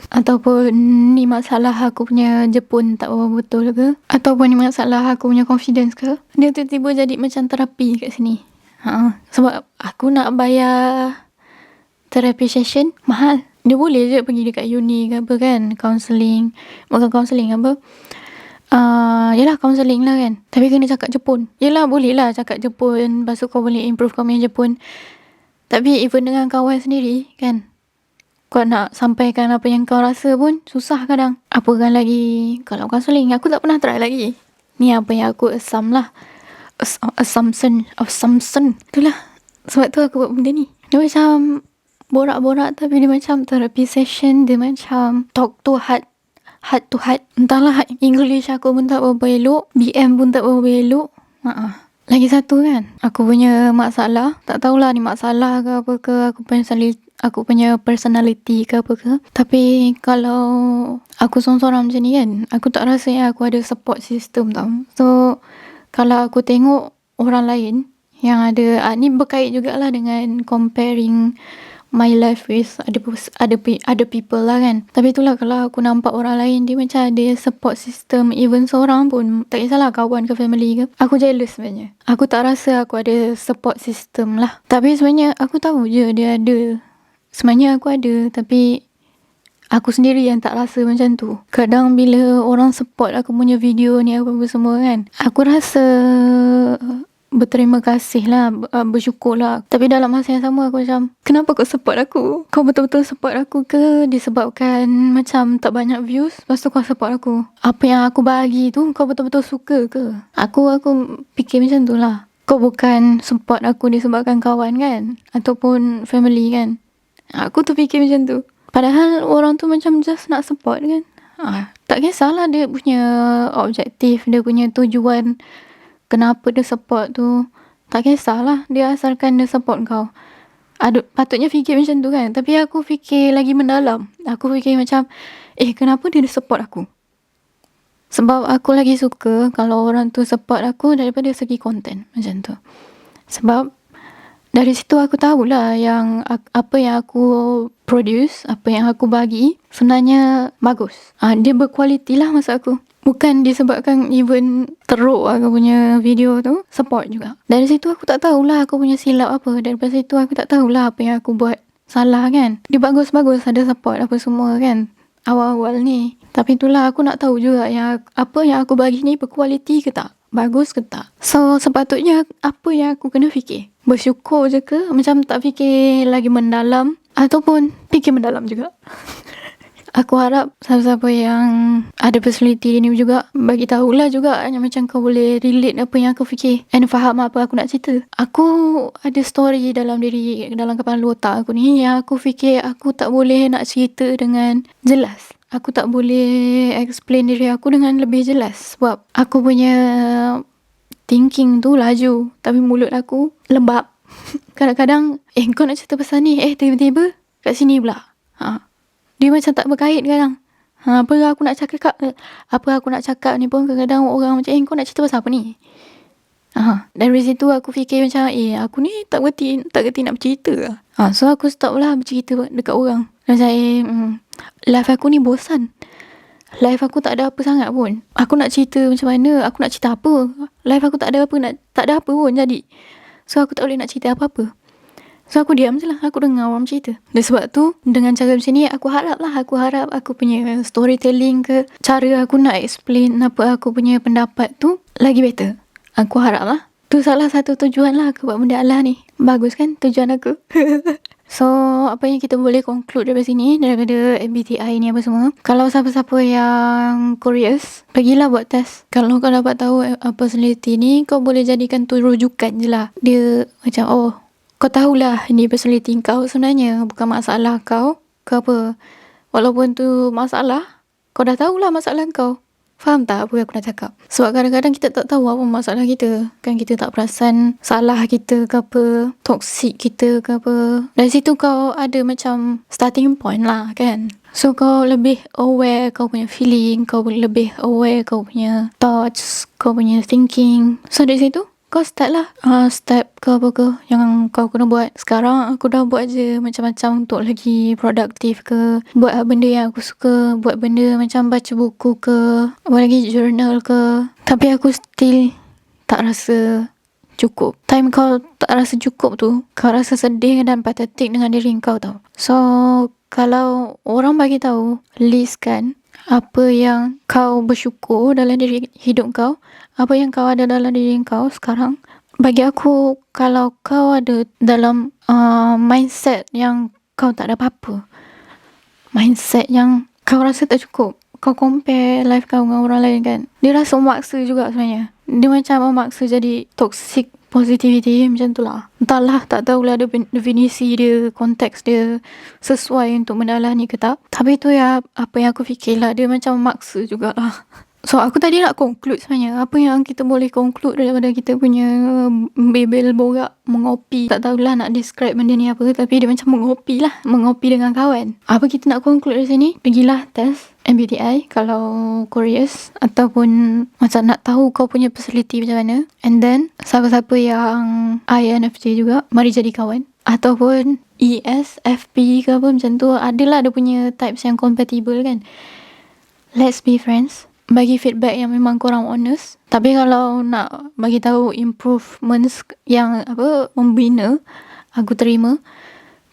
Ataupun ni masalah aku punya Jepun tak berapa betul ke, ataupun ni masalah aku punya confidence ke. Dia tiba-tiba jadi macam terapi kat sini. Sebab aku nak bayar therapy session mahal. Dia boleh je pergi dekat uni ke apa kan, counselling. Bukan counselling apa, yelah counselling lah kan. Tapi kena cakap Jepun. Yelah boleh lah cakap Jepun, lepas tu kau boleh improve kau punya Jepun. Tapi even dengan kawan sendiri kan, kau nak sampaikan apa yang kau rasa pun susah kadang. Apakan lagi kalau counselling. Aku tak pernah try lagi. Ni apa yang aku assumption. Itulah sebab tu aku buat benda ni. Dia macam borak-borak, tapi dia macam therapy session. Dia macam talk to heart to heart. Entahlah, English aku pun tak berapa elok, BM pun tak berapa elok. Lagi satu kan, aku punya masalah, tak tahulah ni masalah ke apa ke, aku punya personality ke apa ke. Tapi kalau aku seorang-seorang macam ni kan, aku tak rasa yang aku ada support system tau. So kalau aku tengok orang lain yang ada, ni berkait jugalah dengan comparing my life with other people lah kan. Tapi itulah, kalau aku nampak orang lain dia macam ada support system, even seorang pun, tak kisahlah kawan ke family ke, aku jealous sebenarnya. Aku tak rasa aku ada support system lah. Tapi sebenarnya aku tahu je dia ada. Sebenarnya aku ada, tapi aku sendiri yang tak rasa macam tu. Kadang bila orang support aku punya video ni apa-apa semua kan, aku rasa berterima kasih lah, bersyukur lah. Tapi dalam masa yang sama aku macam, kenapa kau support aku? Kau betul-betul support aku ke disebabkan macam tak banyak views, lepas tu kau support aku? Apa yang aku bagi tu kau betul-betul suka ke? Aku fikir macam tu lah. Kau bukan support aku disebabkan kawan kan, ataupun family kan. Aku fikir macam tu. Padahal orang tu macam just nak support kan. Tak kisahlah dia punya objektif, dia punya tujuan, kenapa dia support tu, tak kisahlah. Dia asalkan dia support kau. Patutnya fikir macam tu kan. Tapi aku fikir lagi mendalam. Aku fikir macam, kenapa dia support aku? Sebab aku lagi suka kalau orang tu support aku daripada segi konten macam tu. Sebab dari situ aku tahulah yang apa yang aku produce, apa yang aku bagi sebenarnya bagus. Dia berkualiti lah maksud aku. Bukan disebabkan even teruk aku punya video tu, support juga. Dari situ aku tak tahulah aku punya silap apa. Daripada situ aku tak tahulah apa yang aku buat salah kan. Dia bagus-bagus ada support apa semua kan, awal-awal ni. Tapi itulah, aku nak tahu juga yang apa yang aku bagi ni berkualiti ke tak, bagus ke tak. So sepatutnya apa yang aku kena fikir, bersyukur je ke, macam tak fikir lagi mendalam, ataupun fikir mendalam juga. Aku harap siapa-siapa yang ada personality ni juga bagi tahulah juga yang macam kau boleh relate apa yang aku fikir and faham apa aku nak cerita. Aku ada story dalam kepala otak aku ni yang aku fikir aku tak boleh nak cerita dengan jelas. Aku tak boleh explain diri aku dengan lebih jelas sebab aku punya thinking tu laju tapi mulut aku lembab. Kadang-kadang kau nak cerita pasal ni, tiba-tiba kat sini pula. Dia macam tak berkait kadang. Apa aku nak cakap ni pun kadang-kadang orang macam, kau nak cerita pasal apa ni? Dari situ aku fikir macam, aku ni tak kerti nak bercerita. So aku stop lah bercerita dekat orang. Macam life aku ni bosan. Life aku tak ada apa sangat pun. Aku nak cerita macam mana, aku nak cerita apa? Life aku tak ada apa pun jadi. So aku tak boleh nak cerita apa-apa. So aku diam je lah, aku dengar orang cerita. Dan sebab tu dengan cara macam ni aku harap aku punya storytelling ke, cara aku nak explain apa aku punya pendapat tu lagi better. Aku harap lah. Tu salah satu tujuan lah aku buat benda Allah ni. Bagus kan tujuan aku? So apa yang kita boleh conclude daripada sini, daripada MBTI ni apa semua, kalau siapa-siapa yang curious, pergilah buat test. Kalau kau dapat tahu personality ni, kau boleh jadikan tu rujukan je lah. Dia macam kau tahulah ni personality kau sebenarnya, bukan masalah kau ke apa. Walaupun tu masalah, kau dah tahulah masalah kau. Faham tak apa yang aku nak cakap? Sebab kadang-kadang kita tak tahu apa masalah kita. Kan kita tak perasan salah kita ke apa, toxic kita ke apa. Dari situ kau ada macam starting point lah kan. So kau lebih aware kau punya feeling, kau lebih aware kau punya thoughts, kau punya thinking. So dari situ kau start lah step ke apa ke yang kau kena buat. Sekarang aku dah buat je macam-macam untuk lagi produktif ke, buat benda yang aku suka, buat benda macam baca buku ke, buat lagi journal ke. Tapi aku still tak rasa cukup. Time kau tak rasa cukup tu, kau rasa sedih dan patetik dengan diri kau tau. So kalau orang bagi tahu, listkan apa yang kau bersyukur dalam diri hidup kau, apa yang kau ada dalam diri kau sekarang. Bagi aku, kalau kau ada dalam mindset yang kau tak ada apa-apa, mindset yang kau rasa tak cukup, kau compare life kau dengan orang lain kan, dia rasa memaksa juga sebenarnya. Dia macam memaksa jadi toxic positivity macam tu lah. Entahlah, tak tahulah definisi dia, konteks dia sesuai untuk benda lah ni ke tak. Tapi tu ya apa yang aku fikir lah, dia macam memaksa jugalah. So aku tadi nak conclude sebenarnya. Apa yang kita boleh conclude daripada kita punya bebel borak mengopi. Tak tahulah nak describe benda ni apa, tapi dia macam mengopi lah. Mengopi dengan kawan. Apa kita nak conclude dari sini? Pergilah test MBTI kalau curious, ataupun macam nak tahu kau punya personality macam mana. And then siapa-siapa yang INFJ juga, mari jadi kawan. Ataupun ESFP ke apa macam tu, adalah dia punya types yang compatible kan. Let's be friends. Bagi feedback yang memang korang honest. Tapi kalau nak bagi tahu improvements yang membina, aku terima.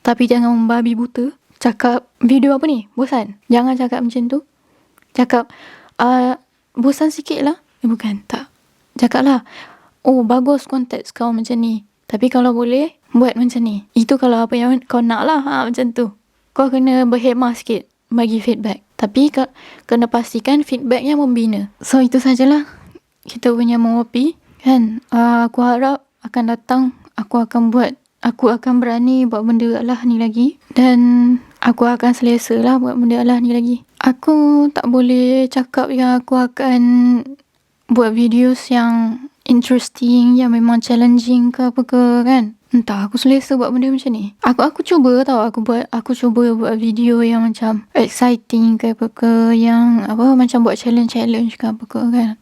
Tapi jangan membabi buta. Cakap video apa ni? Bosan? Jangan cakap macam tu. Cakap bosan sikit lah. Bukan, tak. Cakap lah, bagus konteks kau macam ni. Tapi kalau boleh, buat macam ni. Itu kalau apa yang kau nak lah. Macam tu. Kau kena berhemah sikit bagi feedback. Tapi kena pastikan feedbacknya membina. So itu sajalah kita punya mengopi kan. Aku harap akan datang, aku akan berani buat benda alah ni lagi. Dan aku akan selesa lah buat benda alah ni lagi. Aku tak boleh cakap yang aku akan buat videos yang interesting, yang memang challenging ke apa ke kan. Entah, aku selesa buat benda macam ni. Aku cuba tau, aku cuba buat video yang macam exciting ke apa ke, yang macam buat challenge ke apa ke kan.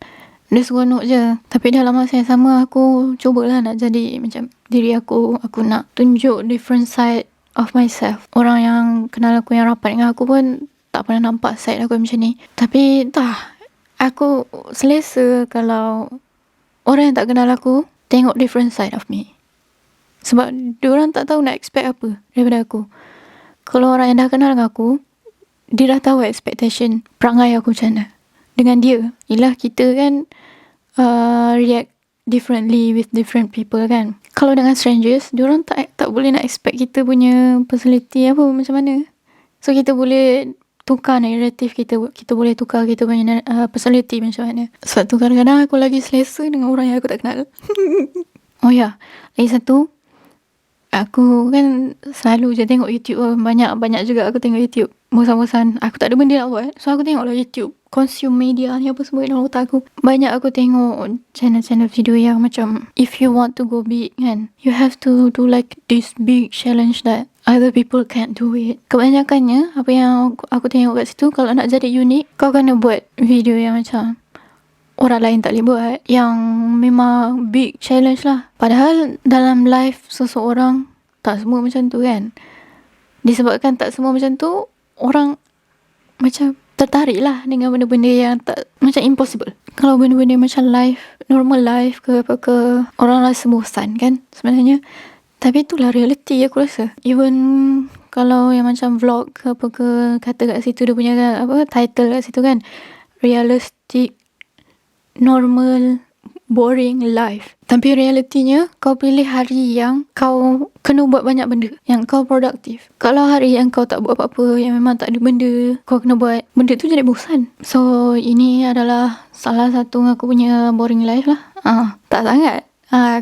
Dia seronok je. Tapi dalam masa yang sama aku cubalah nak jadi macam diri aku. Aku nak tunjuk different side of myself. Orang yang kenal aku, yang rapat dengan aku pun tak pernah nampak side aku macam ni. Tapi entah, aku selesa kalau orang yang tak kenal aku tengok different side of me. Sebab diorang tak tahu nak expect apa daripada aku. Kalau orang yang dah kenal dengan aku, dia dah tahu expectation perangai aku macam mana dengan dia. Yelah, kita kan react differently with different people kan. Kalau dengan strangers, diorang tak boleh nak expect kita punya personality apa macam mana. So kita boleh tukar naratif kita boleh tukar kita punya personality macam mana. Sebab tu kadang-kadang aku lagi selesa dengan orang yang aku tak kenal. Oh ya, lagi satu, aku kan selalu je tengok YouTube. Banyak juga aku tengok YouTube. Bosan-bosan, aku tak ada benda nak buat, so aku tengoklah YouTube. Consume media ni apa semua dalam otak aku. Banyak aku tengok channel-channel video yang macam, if you want to go big kan, you have to do like this big challenge that other people can't do it. Kebanyakannya apa yang aku tengok kat situ, kalau nak jadi unik, kau kena buat video yang macam orang lain tak boleh buat, yang memang big challenge lah. Padahal dalam life seseorang tak semua macam tu kan. Disebabkan tak semua macam tu, orang macam tertarik lah dengan benda-benda yang tak, macam impossible. Kalau benda-benda macam life, normal life ke apa ke, orang rasa bosan kan sebenarnya. Tapi itulah reality aku rasa. Even kalau yang macam vlog ke apa ke, kata kat situ dia punya title kat situ kan, realistic, normal, boring life. Tapi realitinya, kau pilih hari yang kau kena buat banyak benda yang kau produktif. Kalau hari yang kau tak buat apa-apa, yang memang tak ada benda kau kena buat, benda tu jadi bosan. So ini adalah salah satu aku punya boring life lah. Tak sangat.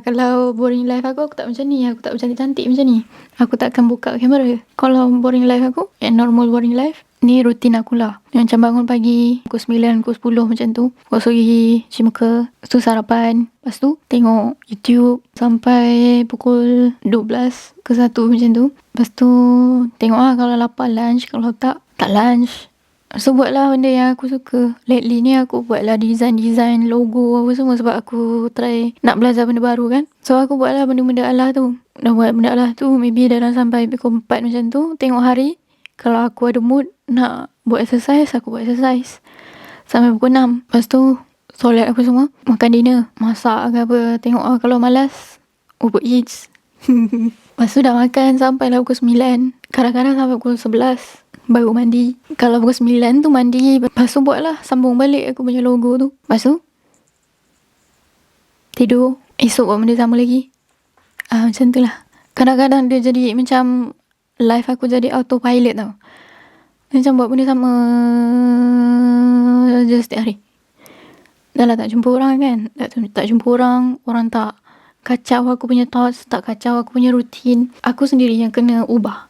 Kalau boring life aku tak macam ni. Aku tak cantik-cantik macam ni. Aku takkan buka kamera. Kalau boring life aku, normal boring life, ni rutin aku lah. Macam bangun pagi pukul 9, pukul 10 macam tu, gosok gigi, cuci muka, lepas tu sarapan, lepas tu tengok YouTube sampai pukul 12 ke 1 macam tu. Lepas tu tengok kalau lapar lunch, kalau tak lunch. So buatlah benda yang aku suka. Lately ni aku buatlah design logo apa semua sebab aku try nak belajar benda baru kan. So aku buatlah benda-benda alah tu. Dah buat benda alah tu maybe dalam sampai pukul 4 macam tu. Tengok hari, kalau aku ada mood nak buat exercise, aku buat exercise sampai pukul 6. Lepas tu solat apa semua, makan dinner, masak ke apa. Tengok kalau malas, Uber Eats. Lepas tu dah makan sampai lah pukul 9. Kadang-kadang sampai pukul 11 baru mandi. Kalau pukul 9 tu mandi, lepas tu buatlah, sambung balik aku punya logo tu. Lepas tu tidur, esok buat benda sama lagi. Macam tu lah. Kadang-kadang dia jadi macam life aku jadi autopilot tau. Macam buat benda sama je setiap hari. Dah lah tak jumpa orang kan, tak jumpa orang tak kacau aku punya thoughts, tak kacau aku punya rutin. Aku sendiri yang kena ubah.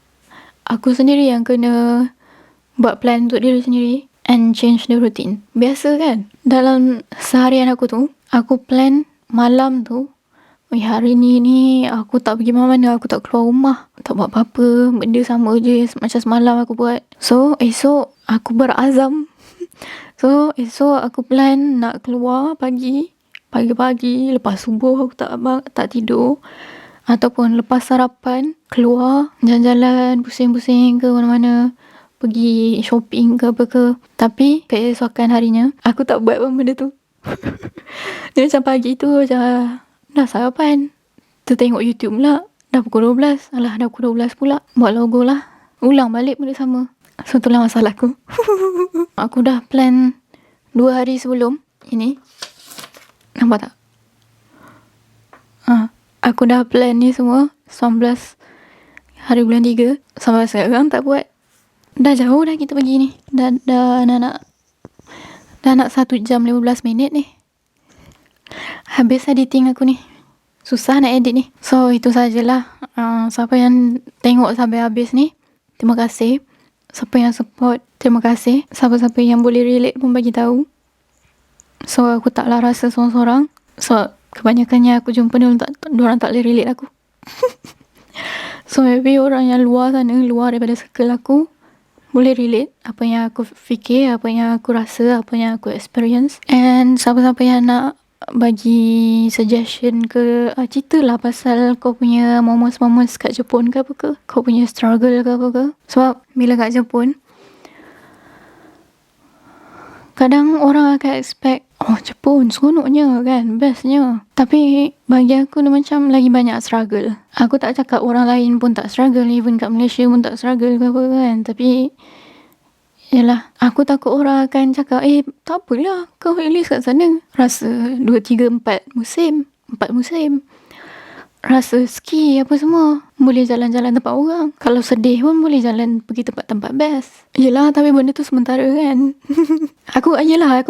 Aku sendiri yang kena buat plan untuk diri sendiri and change the routine. Biasa kan, dalam seharian aku tu, aku plan malam tu, hari ni aku tak pergi mana-mana, aku tak keluar rumah, tak buat apa-apa, benda sama je macam semalam aku buat. So esok aku berazam. So esok aku plan nak keluar pagi-pagi lepas subuh, aku tak tidur, ataupun lepas sarapan keluar jalan-jalan, pusing-pusing ke mana-mana, pergi shopping ke apa ke. Tapi keesokan harinya aku tak buat pun benda tu. Dia macam pagi tu macam dah sarapan, tengok YouTube pula, dah pukul 12. Alah, dah pukul 12 pula, buat logo lah, ulang balik benda sama. So itulah masalah aku. Aku dah plan 2 hari sebelum ini. Nampak tak? Aku dah plan ni semua 19 hari bulan 3 sampai sekarang tak buat. Dah jauh dah kita pergi ni. Dah nak 1 jam 15 minit ni. Habis editing aku ni. Susah nak edit ni. So itu sajalah. Siapa yang tengok sampai habis ni, terima kasih. Siapa yang support, terima kasih. Siapa-siapa yang boleh relate pun bagi tahu. So aku taklah rasa sorang-sorang. So kebanyakannya aku jumpa ni diorang tak boleh relate aku. So maybe orang yang luar daripada circle aku boleh relate apa yang aku fikir, apa yang aku rasa, apa yang aku experience. And siapa-siapa yang nak bagi suggestion ke, ceritalah pasal kau punya moments kat Jepun ke apa ke, kau punya struggle ke apa ke. Sebab bila kat Jepun, kadang orang akan expect, Jepun seronoknya kan, bestnya. Tapi bagi aku dia macam lagi banyak struggle. Aku tak cakap orang lain pun tak struggle, even kat Malaysia pun tak struggle ke apa kan. Tapi yalah, aku takut orang akan cakap, tak apalah, kau at least kat sana rasa 2, 3, 4 musim, rasa ski apa semua, boleh jalan-jalan tempat orang. Kalau sedih pun boleh jalan pergi tempat-tempat best. Yelah, tapi benda tu sementara kan. Aku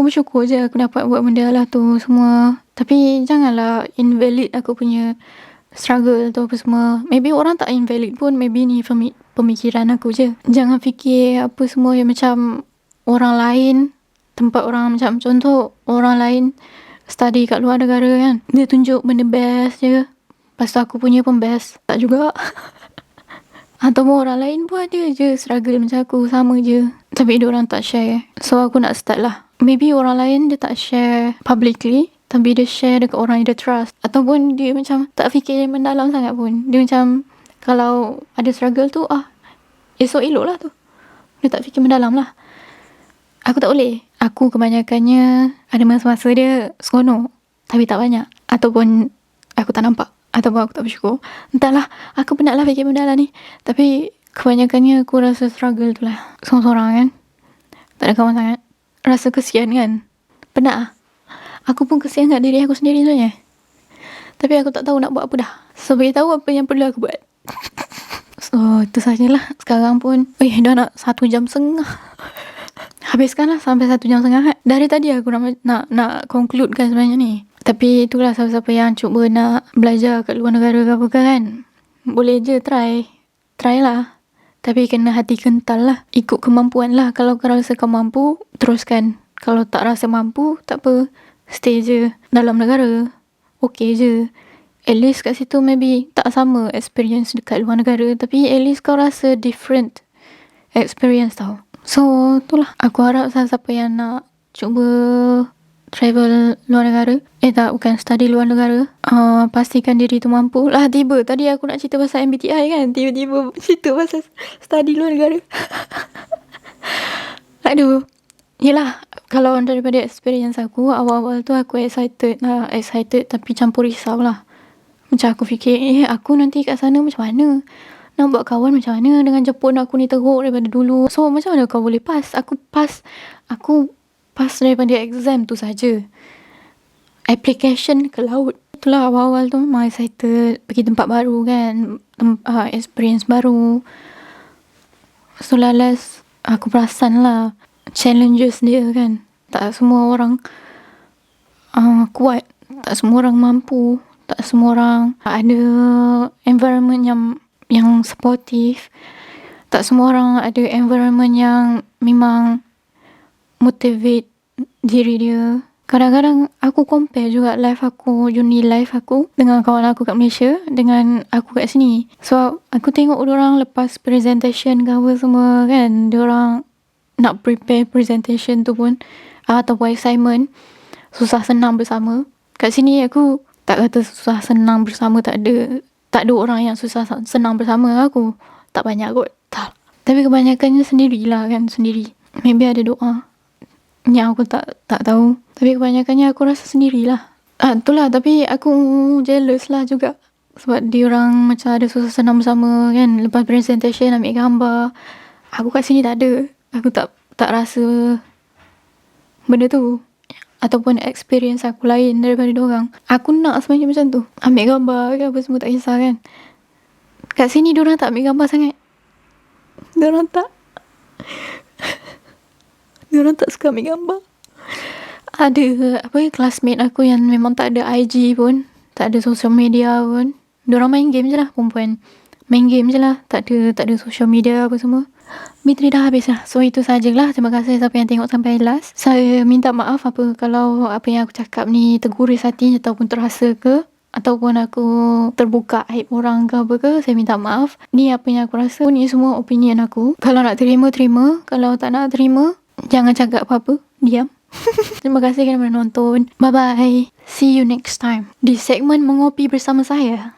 bersyukur je aku dapat buat benda lah tu semua. Tapi janganlah invalid aku punya struggle tu apa semua. Maybe orang tak invalid pun, maybe ni pemikiran aku je. Jangan fikir apa semua yang macam orang lain, tempat orang macam contoh orang lain study kat luar negara kan, dia tunjuk benda best je, lepas tu aku punya pun best. Tak juga. Ataupun orang lain pun ada je struggle macam aku, sama je, tapi dia orang tak share. So aku nak start lah. Maybe orang lain dia tak share publicly, tapi dia share dekat orang yang dia trust. Ataupun dia macam tak fikir mendalam sangat pun. Dia macam kalau ada struggle tu, esok elok lah tu. Dia tak fikir mendalam lah. Aku tak boleh. Aku kebanyakannya ada masa-masa dia seronok, tapi tak banyak. Ataupun aku tak nampak, ataupun aku tak bersyukur. Entahlah, aku penat lah fikir benda lah ni. Tapi kebanyakannya aku rasa struggle tu lah. Sorang-sorang kan, tak ada kawan sangat. Rasa kesian kan. Penat lah. Aku pun kesian kat diri aku sendiri sebenarnya. Tapi aku tak tahu nak buat apa dah. So beritahu apa yang perlu aku buat. So itu sajalah. Sekarang pun dah nak 1 jam setengah. Habiskanlah sampai 1 jam setengah. Dari tadi aku nak concludekan sebenarnya ni. Tapi itulah, siapa-siapa yang cuba nak belajar kat luar negara ke apa kan, boleh je try lah. Tapi kena hati kental lah, ikut kemampuan lah. Kalau kau rasa kau mampu, teruskan. Kalau tak rasa mampu, tak apa, stay je dalam negara. Okay je. At least kat situ maybe tak sama experience dekat luar negara, tapi at least kau rasa different experience tau. So itulah, aku harap siapa yang nak cuba travel luar negara, bukan study luar negara, pastikan diri tu mampu lah. Tadi aku nak cerita pasal MBTI kan, tiba-tiba cerita pasal study luar negara. Aduh. Yelah, kalau daripada experience aku, awal-awal tu aku excited tapi campur risau lah. Macam aku fikir, aku nanti kat sana macam mana, nak buat kawan macam mana dengan Jepun aku ni teruk daripada dulu. So macam mana kau boleh pass? Aku pass daripada exam tu saja. Application ke laut. Itulah, awal-awal tu memang excited, pergi tempat baru kan, experience baru. So last aku perasan lah challenges dia kan. Tak semua orang kuat, tak semua orang mampu, tak semua orang ada environment yang supportive, tak semua orang ada environment yang memang motivate diri dia. Kadang-kadang aku compare juga life aku, uni life aku dengan kawan aku kat Malaysia dengan aku kat sini. So aku tengok diorang lepas presentation ke apa semua kan, diorang nak prepare presentation tu pun atau assignment, susah senang bersama. Kat sini aku tak kata susah senang bersama, tak ada orang yang susah senang bersama aku. Tak banyak kot, tak. Tapi kebanyakannya sendirilah kan, sendiri. Maybe ada doa yang aku tak tahu. Tapi kebanyakannya aku rasa sendirilah. Itulah, tapi aku jealous lah juga. Sebab diorang macam ada susah senang bersama kan. Lepas presentation ambil gambar. Aku kat sini tak ada. Aku tak rasa benda tu. Ataupun experience aku lain daripada diorang. Aku nak sebenarnya macam tu. Ambil gambar ke apa semua tak kisah kan. Kat sini diorang tak ambil gambar sangat. Diorang tak suka ambil gambar. Ada classmate aku yang memang tak ada IG pun, tak ada social media pun. Diorang main game je lah, perempuan. Main game je lah, tak ada social media apa semua. Bateri dah habis lah. So itu sajalah. Terima kasih siapa yang tengok sampai last. Saya minta maaf kalau apa yang aku cakap ni terguris hati ataupun terasa ke, ataupun aku terbuka aib orang ke apa ke. Saya minta maaf. Ni apa yang aku rasa, ni semua opinion aku. Kalau nak terima, kalau tak nak terima, jangan cakap apa-apa, diam. Terima kasih kerana menonton. Bye bye. See you next time di segmen mengopi bersama saya.